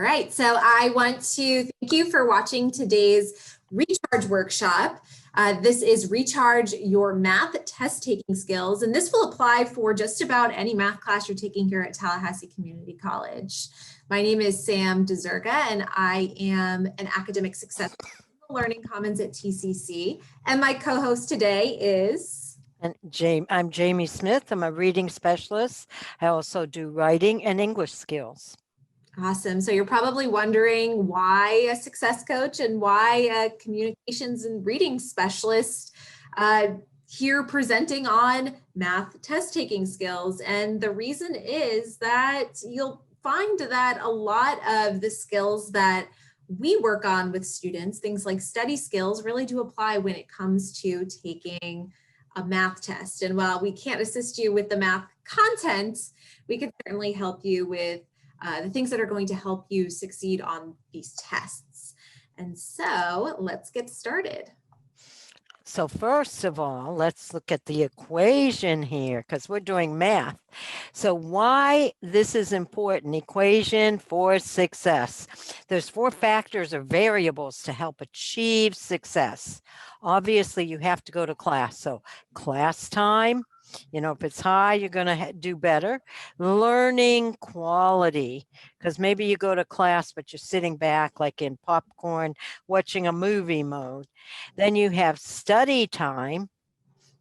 All right, so I want to thank you for watching today's Recharge workshop. This is Recharge Your Math Test Taking Skills, and this will apply for just about any math class you're taking here at Tallahassee Community College. My name is Sam DeZerga, and I am an academic success Learning Commons at TCC, and my co-host today is... And I'm Jamie Smith. I'm a reading specialist. I also do writing and English skills. Awesome. So you're probably wondering why a success coach and why a communications and reading specialist here presenting on math test taking skills. And the reason is that you'll find that a lot of the skills that we work on with students, things like study skills, really do apply when it comes to taking a math test. And while we can't assist you with the math content, we can certainly help you with the things that are going to help you succeed on these tests. And so let's get started. So first of all, let's look at the equation here because we're doing math. So why this is important, equation for success. There's 4 factors or variables to help achieve success. Obviously, you have to go to class. So class time, if it's high, you're going to do better. Learning quality, because maybe you go to class, but you're sitting back like in popcorn, watching a movie mode. Then you have study time,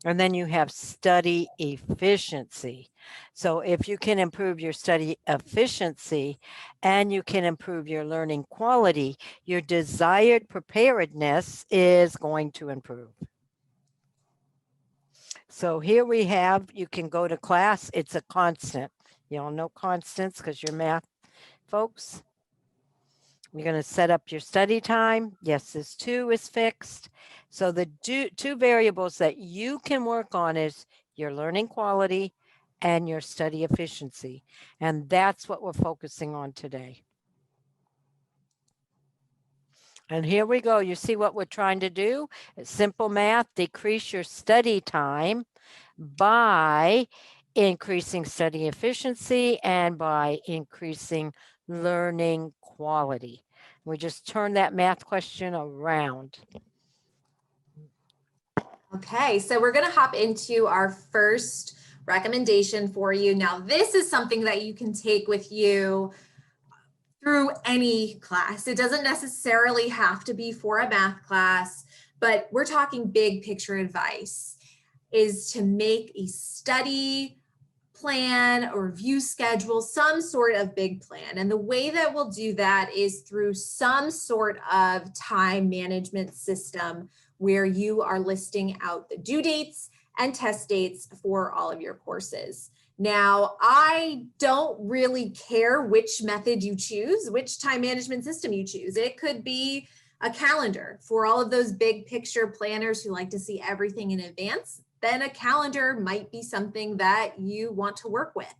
and then you have study efficiency. So if you can improve your study efficiency and you can improve your learning quality, your desired preparedness is going to improve. So here we have, you can go to class, it's a constant. You all know constants because you're math folks. You're going to set up your study time. Yes, this 2 is fixed. So the 2 variables that you can work on is your learning quality and your study efficiency. And that's what we're focusing on today. And here we go. You see what we're trying to do? It's simple math, decrease your study time by increasing study efficiency and by increasing learning quality. We just turn that math question around. Okay, so we're going to hop into our first recommendation for you. Now, this is something that you can take with you through any class. It doesn't necessarily have to be for a math class, but we're talking big picture advice, is to make a study plan or review schedule, some sort of big plan. And the way that we'll do that is through some sort of time management system where you are listing out the due dates and test dates for all of your courses. Now, I don't really care which method you choose, which time management system you choose. It could be a calendar for all of those big picture planners who like to see everything in advance. Then a calendar might be something that you want to work with.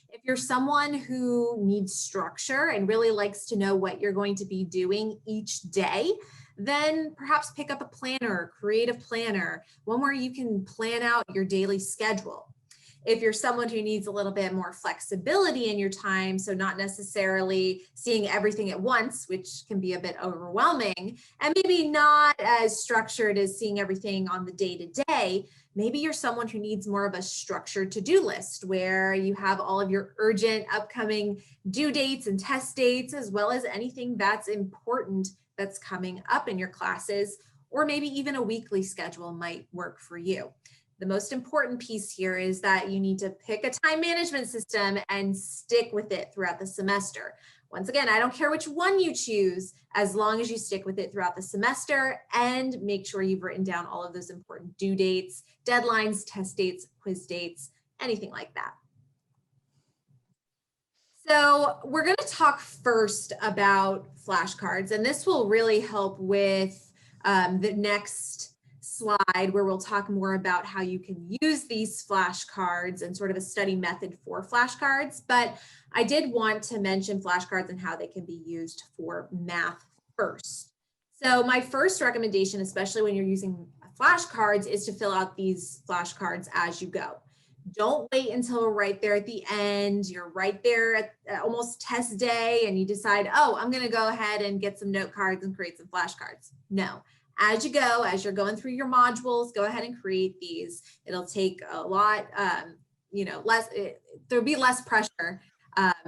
If you're someone who needs structure and really likes to know what you're going to be doing each day, then perhaps pick up a planner, creative planner, one where you can plan out your daily schedule. If you're someone who needs a little bit more flexibility in your time, so not necessarily seeing everything at once, which can be a bit overwhelming, and maybe not as structured as seeing everything on the day-to-day, maybe you're someone who needs more of a structured to-do list where you have all of your urgent upcoming due dates and test dates, as well as anything that's important that's coming up in your classes, or maybe even a weekly schedule might work for you. The most important piece here is that you need to pick a time management system and stick with it throughout the semester. Once again, I don't care which one you choose, as long as you stick with it throughout the semester and make sure you've written down all of those important due dates, deadlines, test dates, quiz dates, anything like that. So we're going to talk first about flashcards, and this will really help with the next slide where we'll talk more about how you can use these flashcards and sort of a study method for flashcards. But I did want to mention flashcards and how they can be used for math first. So my first recommendation, especially when you're using flashcards, is to fill out these flashcards as you go. Don't wait until right there at the end. You're right there at almost test day and you decide, oh, I'm going to go ahead and get some note cards and create some flashcards. No, as you go, as you're going through your modules, go ahead and create these. It'll take a lot, there'll be less pressure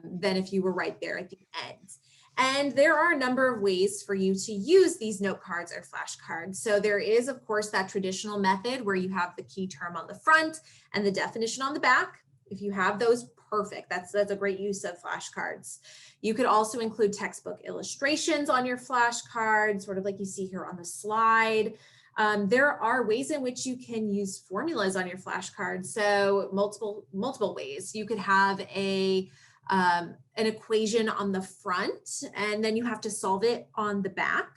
than if you were right there at the end. And there are a number of ways for you to use these note cards or flashcards. So there is, of course, that traditional method where you have the key term on the front and the definition on the back. If you have those, perfect. That's a great use of flashcards. You could also include textbook illustrations on your flashcards, sort of like you see here on the slide. There are ways in which you can use formulas on your flashcards. So multiple ways. You could have an equation on the front, and then you have to solve it on the back.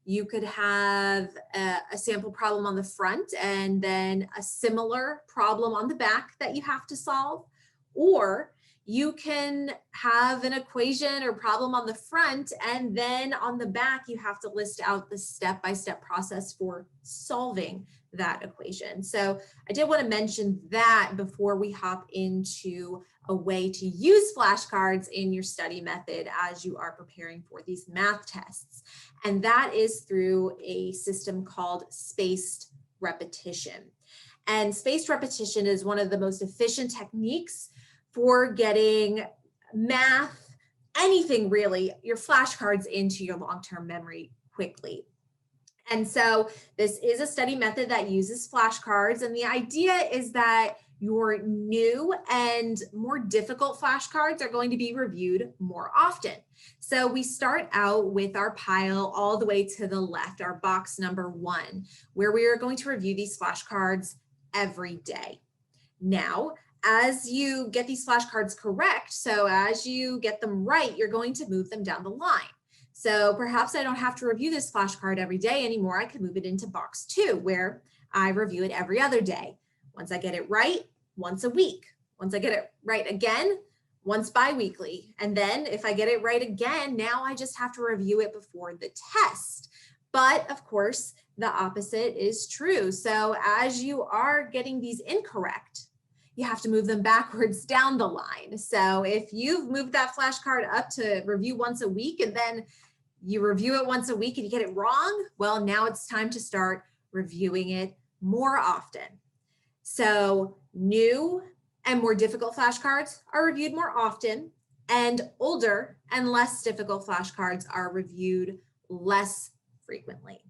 You could have a sample problem on the front and then a similar problem on the back that you have to solve. Or you can have an equation or problem on the front, and then on the back, you have to list out the step-by-step process for solving that equation. So I did want to mention that before we hop into a way to use flashcards in your study method as you are preparing for these math tests. And that is through a system called spaced repetition. And spaced repetition is one of the most efficient techniques for getting math, anything really, your flashcards into your long-term memory quickly. And so this is a study method that uses flashcards. And the idea is that your new and more difficult flashcards are going to be reviewed more often. So we start out with our pile all the way to the left, our box number 1, where we are going to review these flashcards every day. Now, as you get these flashcards correct, so as you get them right, you're going to move them down the line. So perhaps I don't have to review this flashcard every day anymore. I could move it into box 2, where I review it every other day. Once I get it right, once a week. Once I get it right again, once bi-weekly. And then if I get it right again, now I just have to review it before the test. But of course, the opposite is true. So as you are getting these incorrect, you have to move them backwards down the line. So if you've moved that flashcard up to review once a week and then you review it once a week and you get it wrong, well, now it's time to start reviewing it more often. So new and more difficult flashcards are reviewed more often, and older and less difficult flashcards are reviewed less frequently.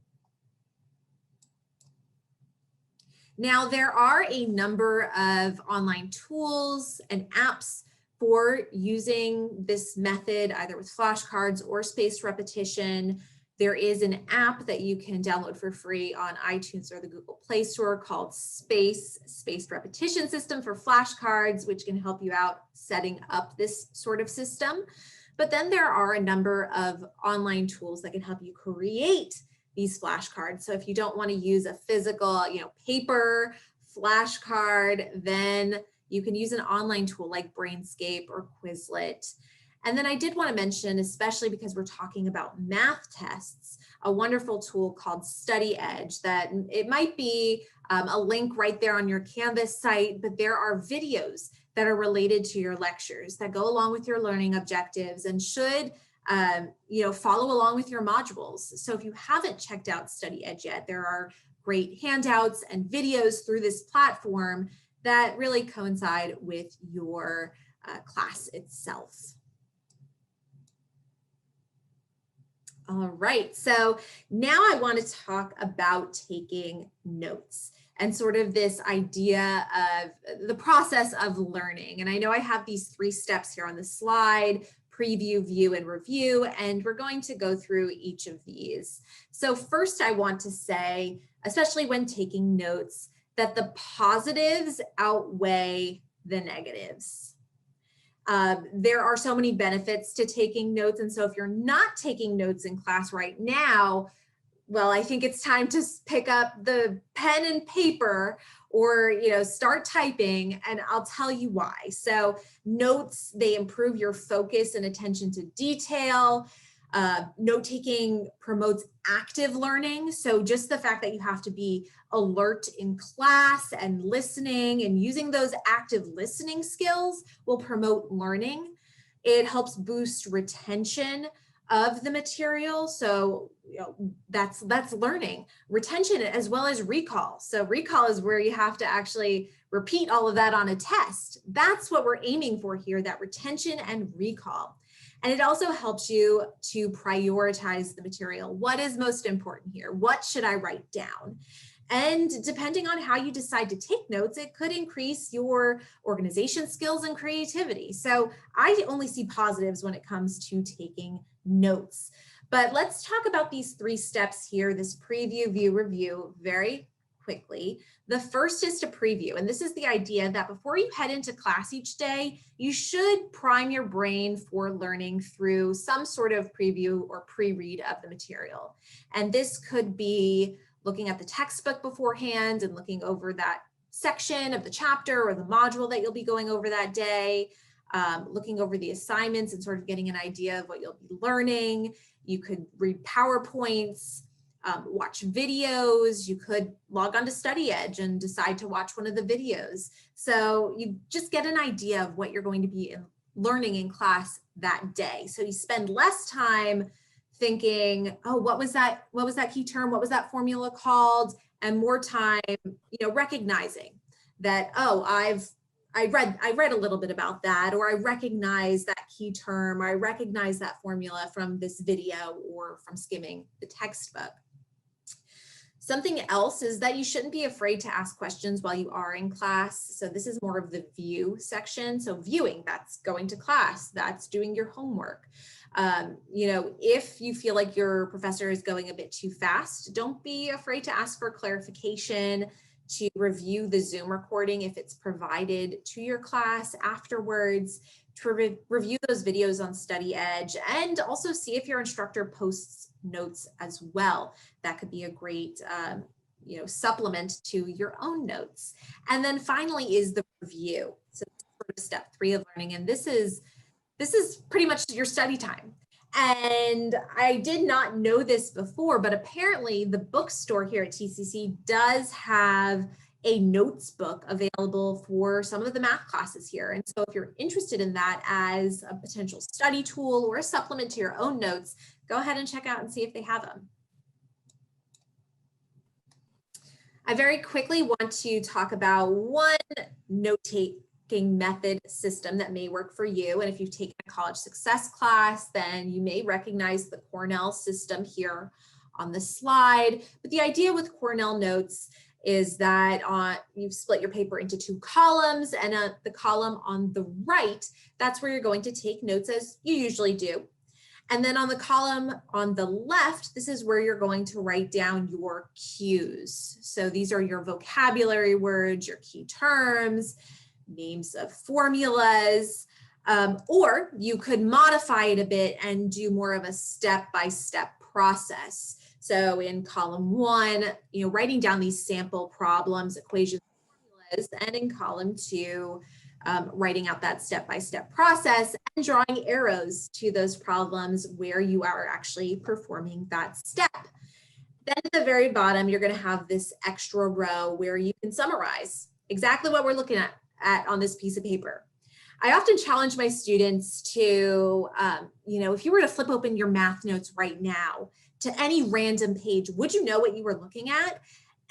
Now, there are a number of online tools and apps for using this method, either with flashcards or spaced repetition. There is an app that you can download for free on iTunes or the Google Play Store called Spaced Repetition System for flashcards, which can help you out setting up this sort of system. But then there are a number of online tools that can help you create these flashcards. So if you don't want to use a physical, paper flashcard, then you can use an online tool like Brainscape or Quizlet. And then I did want to mention, especially because we're talking about math tests, a wonderful tool called Study Edge that it might be a link right there on your Canvas site, but there are videos that are related to your lectures that go along with your learning objectives and should follow along with your modules. So if you haven't checked out Study Edge yet, there are great handouts and videos through this platform that really coincide with your class itself. All right, so now I want to talk about taking notes and sort of this idea of the process of learning. And I know I have these 3 steps here on the slide: preview, view, and review, and we're going to go through each of these. So first I want to say, especially when taking notes, that the positives outweigh the negatives. There are so many benefits to taking notes. And so if you're not taking notes in class right now, well, I think it's time to pick up the pen and paper or, start typing, and I'll tell you why. So notes, they improve your focus and attention to detail. Note-taking promotes active learning. So just the fact that you have to be alert in class and listening and using those active listening skills will promote learning. It helps boost retention of the material. So that's learning. Retention as well as recall. So recall is where you have to actually repeat all of that on a test. That's what we're aiming for here, that retention and recall. And it also helps you to prioritize the material. What is most important here? What should I write down? And depending on how you decide to take notes, it could increase your organization skills and creativity. So I only see positives when it comes to taking notes. But let's talk about these 3 steps here, this preview, view, review, very quickly. The first is to preview, and this is the idea that before you head into class each day, you should prime your brain for learning through some sort of preview or pre-read of the material. And this could be looking at the textbook beforehand and looking over that section of the chapter or the module that you'll be going over that day, looking over the assignments and sort of getting an idea of what you'll be learning. You could read PowerPoints, watch videos. You could log on to Study Edge and decide to watch one of the videos. So you just get an idea of what you're going to be learning in class that day. So you spend less time thinking, oh, what was that key term? What was that formula called? And more time, recognizing that, oh, I read a little bit about that, or I recognize that key term, or I recognize that formula from this video or from skimming the textbook. Something else is that you shouldn't be afraid to ask questions while you are in class. So this is more of the view section. So viewing, that's going to class, that's doing your homework. If you feel like your professor is going a bit too fast, don't be afraid to ask for clarification, to review the Zoom recording if it's provided to your class afterwards, to review those videos on Study Edge, and also see if your instructor posts notes as well. That could be a great supplement to your own notes. And then finally is the review. So this is step 3 of learning, and this is pretty much your study time. And I did not know this before, but apparently the bookstore here at TCC does have a notes book available for some of the math classes here. And so if you're interested in that as a potential study tool or a supplement to your own notes, go ahead and check out and see if they have them. I very quickly want to talk about one note-taking method system that may work for you. And if you've taken a college success class, then you may recognize the Cornell system here on the slide. But the idea with Cornell notes is that you've split your paper into 2 columns, and the column on the right, that's where you're going to take notes as you usually do. And then on the column on the left, this is where you're going to write down your cues. So these are your vocabulary words, your key terms, names of formulas, or you could modify it a bit and do more of a step-by-step process. So in column 1, writing down these sample problems, equations, formulas, and in column 2, writing out that step-by-step process and drawing arrows to those problems where you are actually performing that step. Then at the very bottom, you're going to have this extra row where you can summarize exactly what we're looking at on this piece of paper. I often challenge my students to, if you were to flip open your math notes right now to any random page, would you know what you were looking at?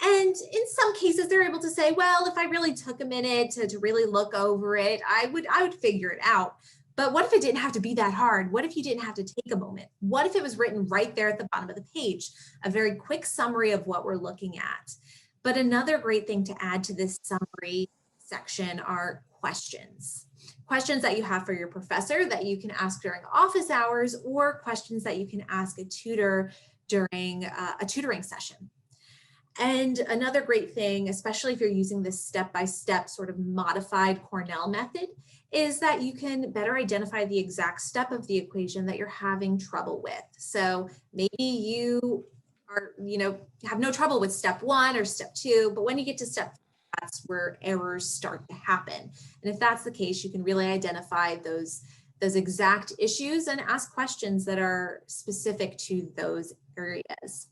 And in some cases, they're able to say, well, if I really took a minute to really look over it, I would figure it out. But what if it didn't have to be that hard? What if you didn't have to take a moment? What if it was written right there at the bottom of the page? A very quick summary of what we're looking at. But another great thing to add to this summary section are questions. Questions that you have for your professor that you can ask during office hours, or questions that you can ask a tutor during a tutoring session. And another great thing, especially if you're using this step-by-step sort of modified Cornell method, is that you can better identify the exact step of the equation that you're having trouble with. So maybe you are, have no trouble with step 1 or step 2, but when you get to step 3, that's where errors start to happen. And if that's the case, you can really identify those those exact issues and ask questions that are specific to those areas.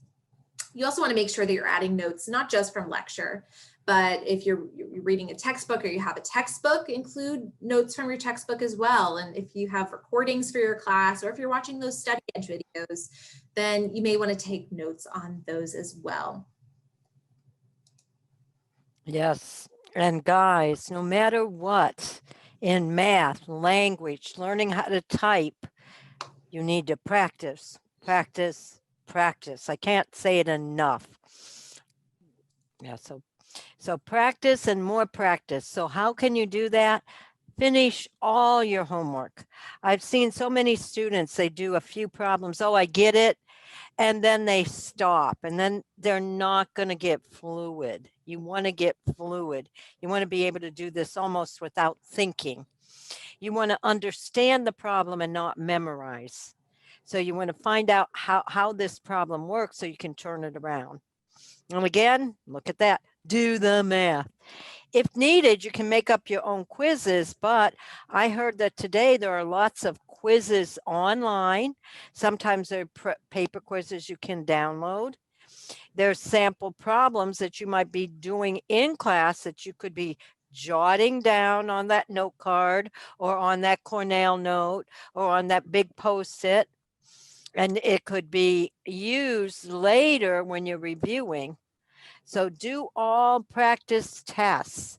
You also want to make sure that you're adding notes, not just from lecture, but if you're reading a textbook or you have a textbook, include notes from your textbook as well. And if you have recordings for your class, or if you're watching those study edge videos, then you may want to take notes on those as well. Yes. And guys, no matter what, in math, language, learning how to type, you need to practice, practice, practice. I can't say it enough. Yeah, so practice and more practice. So how can you do that? Finish all your homework. I've seen so many students, they do a few problems. Oh, I get it. And then they stop, and then they're not going to get fluid. You want to get fluid. You want to be able to do this almost without thinking. You want to understand the problem and not memorize. So you want to find out how this problem works so you can turn it around. And again, look at that. Do the math. If needed, you can make up your own quizzes, but I heard that today there are lots of quizzes online. Sometimes they're paper quizzes you can download. There's sample problems that you might be doing in class that you could be jotting down on that note card or on that Cornell note or on that big Post-it. And it could be used later when you're reviewing. So do all practice tests.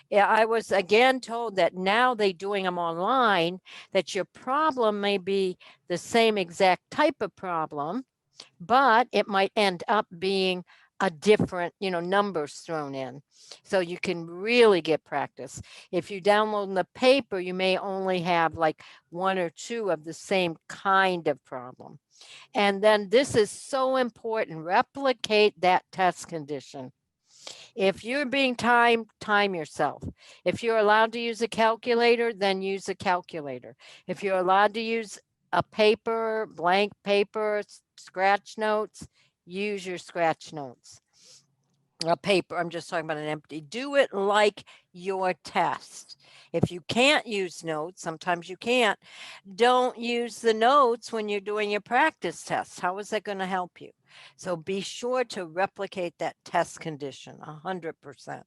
Yeah, I was again told that now they're doing them online, that your problem may be the same exact type of problem, but it might end up being a different, numbers thrown in. So you can really get practice. If you download the paper, you may only have like one or two of the same kind of problem. And then this is so important, replicate that test condition. If you're being timed, time yourself. If you're allowed to use a calculator, then use a calculator. If you're allowed to use a paper, blank paper, scratch notes, use your scratch notes. A paper, I'm just talking about an empty. Do it like your test. If you can't use notes, sometimes you can't, don't use the notes when you're doing your practice tests. How is that going to help you? So be sure to replicate that test condition 100%.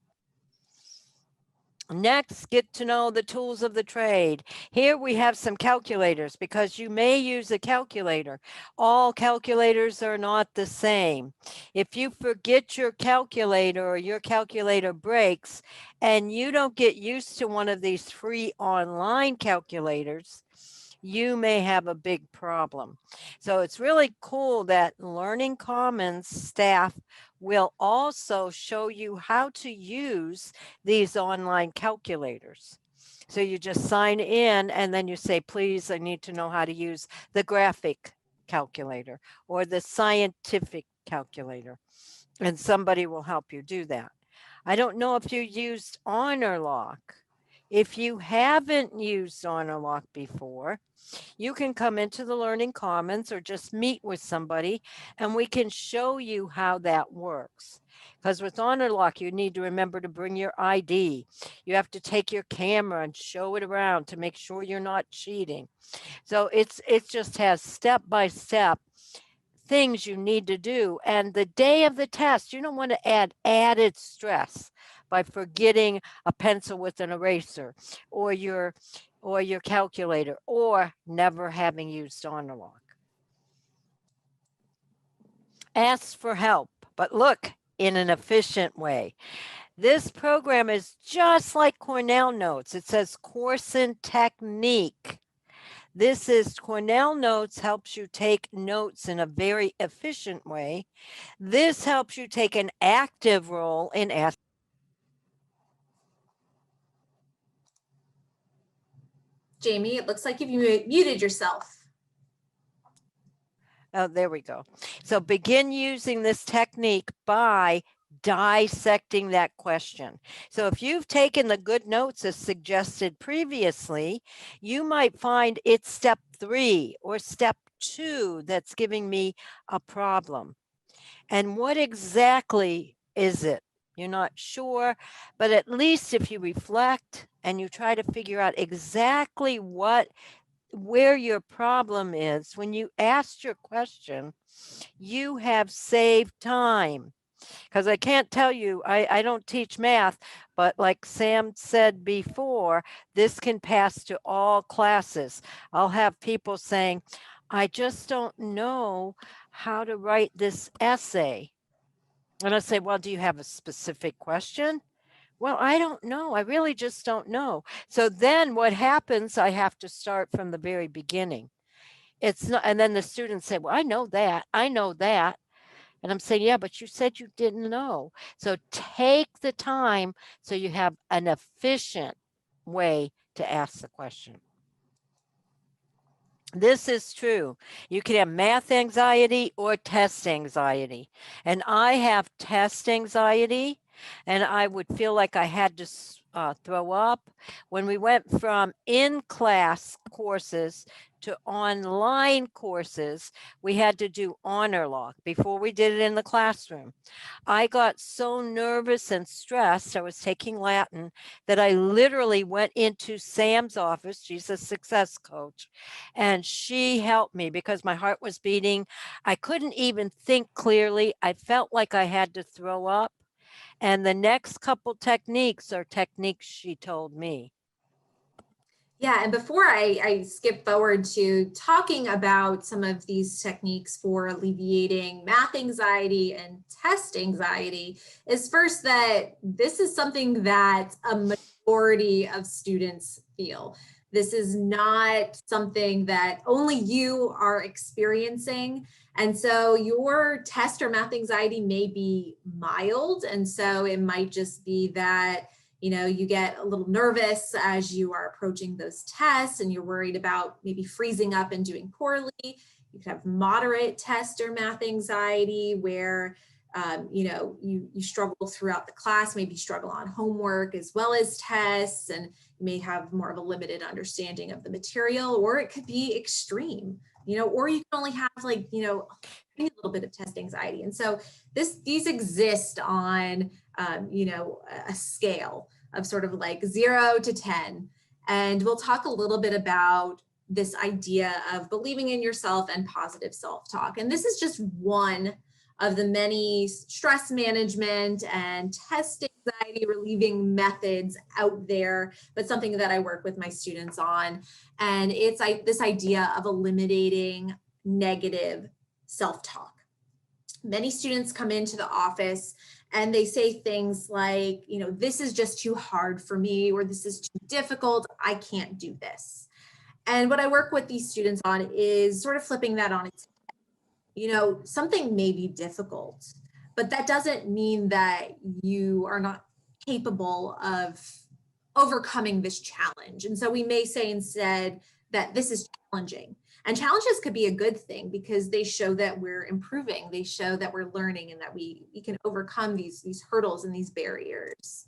Next, get to know the tools of the trade. Here we have some calculators because you may use a calculator. All calculators are not the same. If you forget your calculator or your calculator breaks and you don't get used to one of these free online calculators, you may have a big problem. So it's really cool that Learning Commons staff will also show you how to use these online calculators. So you just sign in and then you say, please, I need to know how to use the graphic calculator or the scientific calculator, and somebody will help you do that. I don't know if you used HonorLock. If you haven't used HonorLock before, you can come into the Learning Commons or just meet with somebody and we can show you how that works. Because with HonorLock, you need to remember to bring your ID. You have to take your camera and show it around to make sure you're not cheating. So it just has step-by-step things you need to do. And the day of the test, you don't want to add added stress by forgetting a pencil with an eraser or your calculator or never having used HonorLock. Ask for help, but look, in an efficient way. This program is just like Cornell Notes. It says course and technique. This is Cornell Notes helps you take notes in a very efficient way. This helps you take an active role in asking. Jamie, it looks like you've muted yourself. Oh, there we go. So begin using this technique by dissecting that question. So if you've taken the good notes as suggested previously, you might find it's step 3 or step 2 that's giving me a problem. And what exactly is it? You're not sure, but at least if you reflect and you try to figure out exactly what where your problem is, when you asked your question, you have saved time. Because I can't tell you, I don't teach math, but like Sam said before, this can pass to all classes. I'll have people saying, I just don't know how to write this essay. And I say, well, do you have a specific question? Well, I don't know. I really just don't know. So then what happens, I have to start from the very beginning. It's not, and then the students say, well, I know that. I know that. And I'm saying, yeah, but you said you didn't know. So take the time so you have an efficient way to ask the question. This is true. You can have math anxiety or test anxiety. And I have test anxiety, and I would feel like I had to throw up. When we went from in-class courses to online courses, we had to do honor log before we did it in the classroom. I got so nervous and stressed, I was taking Latin, that I literally went into Sam's office. She's a success coach, and she helped me because my heart was beating. I couldn't even think clearly. I felt like I had to throw up. And the next couple techniques are techniques she told me. Yeah, and before I skip forward to talking about some of these techniques for alleviating math anxiety and test anxiety, is first that this is something that a majority of students feel. This is not something that only you are experiencing. And so your test or math anxiety may be mild. And so it might just be that you get a little nervous as you are approaching those tests and you're worried about maybe freezing up and doing poorly. You could have moderate test or math anxiety where, you struggle throughout the class, maybe struggle on homework as well as tests, and you may have more of a limited understanding of the material, or it could be extreme, or you can only have a little bit of test anxiety. And so these exist on, a scale of sort of like 0 to 10. And we'll talk a little bit about this idea of believing in yourself and positive self-talk. And this is just one of the many stress management and test anxiety relieving methods out there, but something that I work with my students on. And it's this idea of eliminating negative self-talk. Many students come into the office and they say things like, this is just too hard for me, or this is too difficult, I can't do this. And what I work with these students on is sort of flipping that on its head. Something may be difficult, but that doesn't mean that you are not capable of overcoming this challenge. And so we may say instead that this is challenging. And challenges could be a good thing because they show that we're improving. They show that we're learning and that we can overcome these hurdles and these barriers.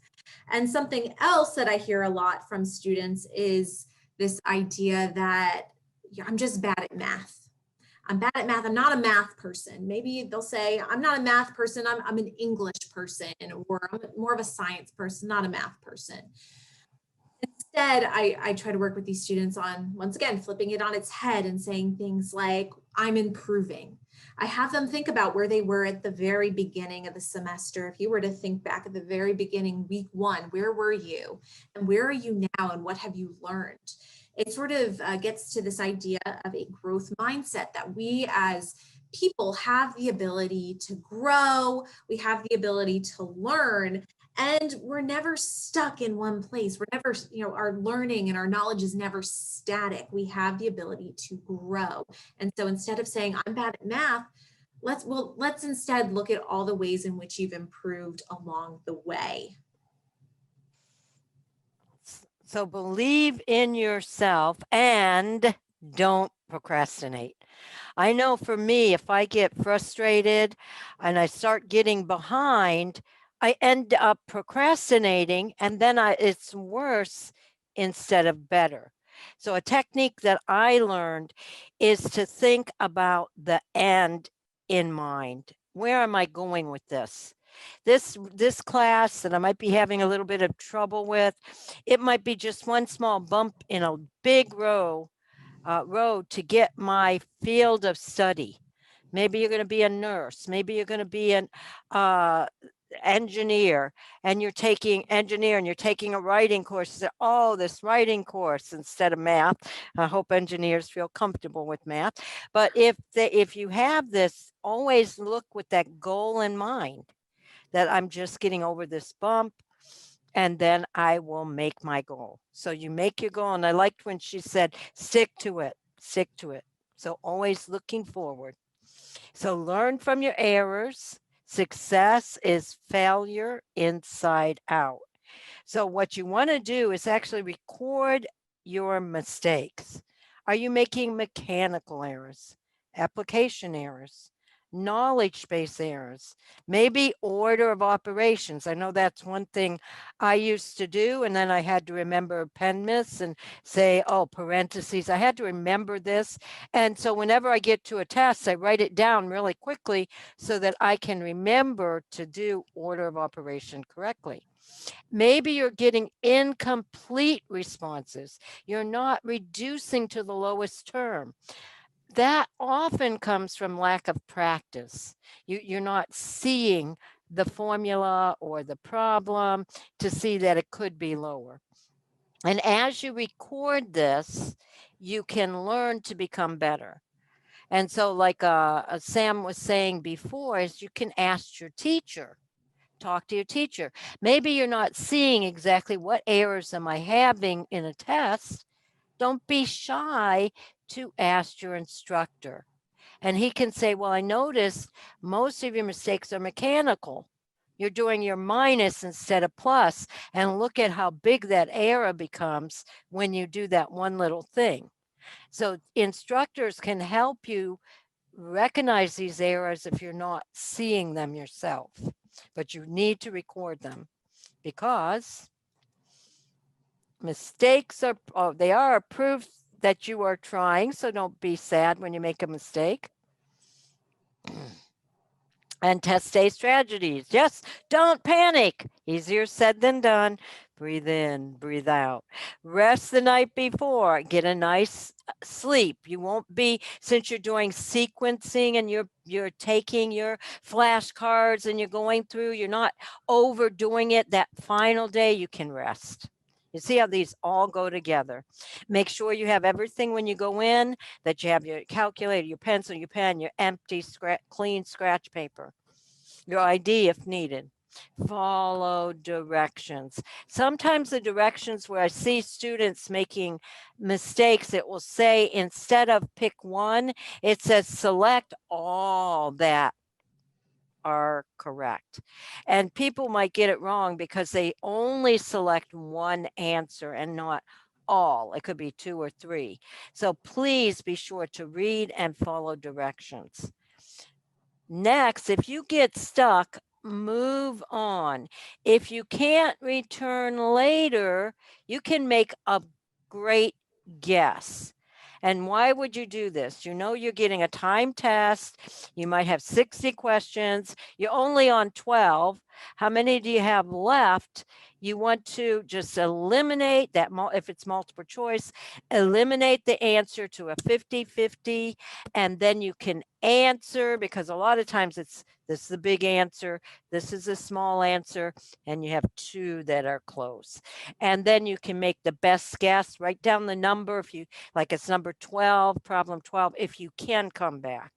And something else that I hear a lot from students is this idea that I'm just bad at math. I'm bad at math. I'm not a math person. Maybe they'll say, I'm not a math person. I'm an English person, or I'm more of a science person, not a math person. Instead, I try to work with these students on, once again, flipping it on its head and saying things like, I'm improving. I have them think about where they were at the very beginning of the semester. If you were to think back at the very beginning, week 1, where were you? And where are you now? And what have you learned? It sort of gets to this idea of a growth mindset, that we as people have the ability to grow, we have the ability to learn, and we're never stuck in one place. We're never, our learning and our knowledge is never static. We have the ability to grow. And so instead of saying, I'm bad at math, let's instead look at all the ways in which you've improved along the way. So believe in yourself and don't procrastinate. I know for me, if I get frustrated and I start getting behind, I end up procrastinating, and then it's worse instead of better. So a technique that I learned is to think about the end in mind. Where am I going with this? This class that I might be having a little bit of trouble with, it might be just one small bump in a big row road to get my field of study. Maybe you're going to be a nurse. Maybe you're going to be an engineer, and you're taking a writing course. You say, oh, this writing course instead of math. I hope engineers feel comfortable with math. But if you have this, always look with that goal in mind, that I'm just getting over this bump, and then I will make my goal. So you make your goal. And I liked when she said, stick to it, stick to it. So always looking forward. So learn from your errors. Success is failure inside out. So what you want to do is actually record your mistakes. Are you making mechanical errors, application errors, knowledge base errors, maybe order of operations? I know that's one thing I used to do, and then I had to remember pen myths and say, oh, parentheses. I had to remember this. And so whenever I get to a test, I write it down really quickly so that I can remember to do order of operation correctly. Maybe you're getting incomplete responses. You're not reducing to the lowest term. That often comes from lack of practice. You're not seeing the formula or the problem to see that it could be lower. And as you record this, you can learn to become better. And so like Sam was saying before, is you can ask your teacher. Talk to your teacher. Maybe you're not seeing exactly what errors am I having in a test. Don't be shy to ask your instructor. And he can say, well, I noticed most of your mistakes are mechanical. You're doing your minus instead of plus, and look at how big that error becomes when you do that one little thing. So instructors can help you recognize these errors if you're not seeing them yourself, but you need to record them, because mistakes are, they are a proof that you are trying. So don't be sad when you make a mistake. And test day strategies. Yes, don't panic. Easier said than done. Breathe in, breathe out. Rest the night before. Get a nice sleep. You won't be, since you're doing sequencing and you're taking your flashcards and you're going through, you're not overdoing it. That final day you can rest. You see how these all go together. Make sure you have everything when you go in, that you have your calculator, your pencil, your pen, your empty, clean scratch paper, your ID if needed. Follow directions. Sometimes the directions where I see students making mistakes, it will say, instead of pick one, it says select all that are correct. And people might get it wrong because they only select one answer and not all. It could be 2 or 3. So please be sure to read and follow directions. Next, if you get stuck, move on. If you can't return later, you can make a great guess. And why would you do this? You know you're getting a time test. You might have 60 questions. You're only on 12. How many do you have left? You want to just eliminate that, if it's multiple choice, eliminate the answer to a 50-50, and then you can answer, because a lot of times it's, this is the big answer, this is a small answer, and you have 2 that are close. And then you can make the best guess, write down the number, if you, like it's number 12, problem 12, if you can come back.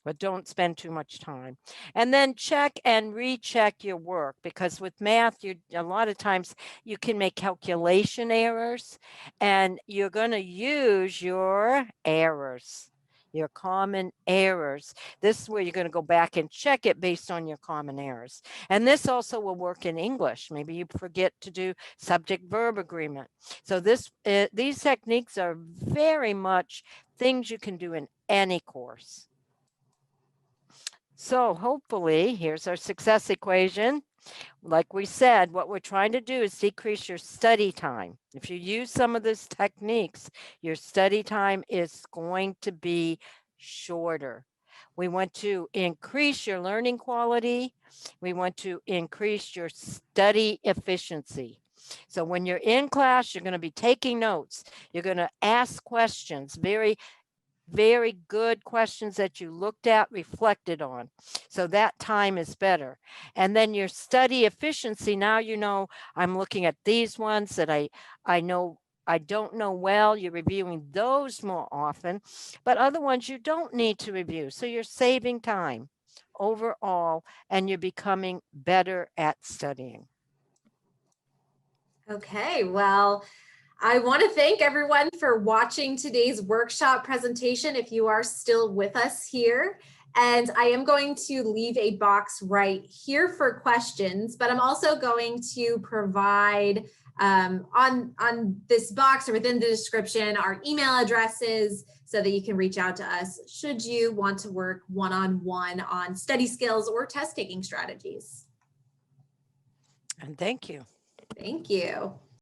But don't spend too much time. And then check and recheck your work, because with math, a lot of times you can make calculation errors, and you're going to use your errors, your common errors. This is where you're going to go back and check it based on your common errors. And this also will work in English. Maybe you forget to do subject-verb agreement. So these techniques are very much things you can do in any course. So hopefully, here's our success equation. Like we said, what we're trying to do is decrease your study time. If you use some of these techniques, your study time is going to be shorter. We want to increase your learning quality. We want to increase your study efficiency. So when you're in class, you're going to be taking notes. You're going to ask questions, very good questions that you looked at, reflected on. So that time is better. And then your study efficiency, now you know I'm looking at these ones that I know I don't know well. You're reviewing those more often, but other ones you don't need to review. So you're saving time overall, and you're becoming better at studying. Okay, well, I want to thank everyone for watching today's workshop presentation, if you are still with us here. And I am going to leave a box right here for questions, but I'm also going to provide on this box or within the description our email addresses so that you can reach out to us should you want to work one-on-one on study skills or test taking strategies. And thank you. Thank you.